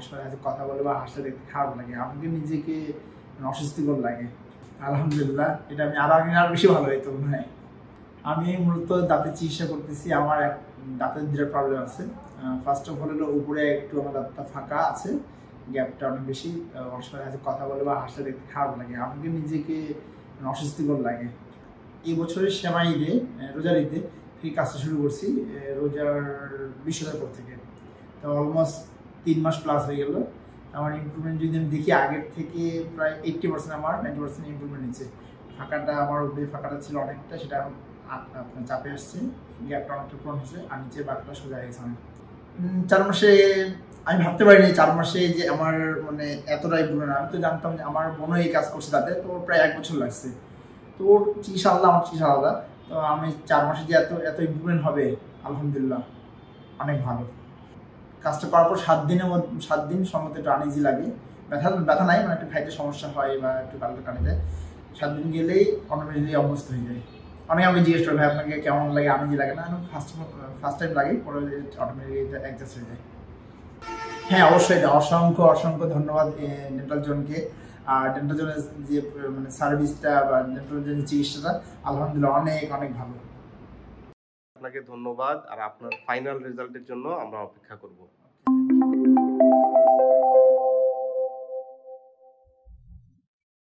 সবার সাথে কথা বলে বা হাসতে দেখতে খারাপ লাগে, আমাকে নিজেকে অস্বস্তিকর লাগে। আলহামদুলিল্লাহ, এটা আমি আরো বেশি ভালো হইতো মনে হয়। আমি মূলত দাঁতের চিকিৎসা করতেছি। আমার এক দাঁতের দুটো প্রবলেম আছে। ফার্স্ট অফ অল হলো উপরে একটু আমার দাঁতটা ফাঁকা আছে, গ্যাপটা অনেক বেশি। সবার সাথে কথা বলে বা হাসতে দেখতে খারাপ লাগে, আমাকে নিজেকে অস্বস্তিকর লাগে। এই বছরের সেমাই ঈদে, রোজার ঈদে থেকে কাজটা শুরু করছি, রোজার 20 পর থেকে। তো অলমোস্ট 3 মাস প্লাস হয়ে গেল। আমার ইমপ্রুভমেন্ট যদি আমি দেখি, আগের থেকে প্রায় 80%, আমার 90% ইমপ্রুভমেন্ট নিচ্ছে। ফাঁকাটা আমার উপরে ফাঁকাটা ছিল অনেকটা, সেটা এখন আপনার চাপে আসছে, গ্যাপটা অনেকটা পূরণ হচ্ছে, আর নিচের বাকিটা সোজা হয়ে গেছে। 4 মাসে আমি ভাবতে পারিনি 4 মাসে যে আমার মানে এতটা ইমপ্রুভমেন্ট। আমি তো জানতাম যে আমার বোনও এই কাজ করছে, তাতে তো প্রায় 1 বছর লাগছে। তো ওর চিকিৎসা আলাদা, আমার চিকিৎসা আলাদা। তো আমি 4 মাসে যে এত ইমপ্রুভমেন্ট হবে, আলহামদুলিল্লাহ অনেক ভালো। কাজটা করার পর 7 দিন সম্ভবত একটু আনইজি লাগে, ব্যথা নাই, মানে একটু খাইতে সমস্যা হয় বা একটু গালটা কাটে যায়। 7 দিন গেলেই অটোমেটিকলি অভ্যস্ত হয়ে যায়। অনেকে আমাকে জিজ্ঞেস করে, ভাই আপনাকে কেমন লাগে, আনইজি লাগে না? ফার্স্ট টাইম লাগে, পরে অটোমেটিকলি অ্যাডজাস্ট হয়ে যায়। হ্যাঁ, অবশ্যই। অসংখ্য ধন্যবাদ ডেন্টাল জোনকে। আর ডেন্টাল জোনের যে মানে সার্ভিসটা বা ডেন্টাল জোনের চিকিৎসাটা আলহামদুলিল্লাহ অনেক ভালো। আপনাকে ধন্যবাদ, আর আপনার ফাইনাল রেজাল্টের জন্য আমরা অপেক্ষা করব।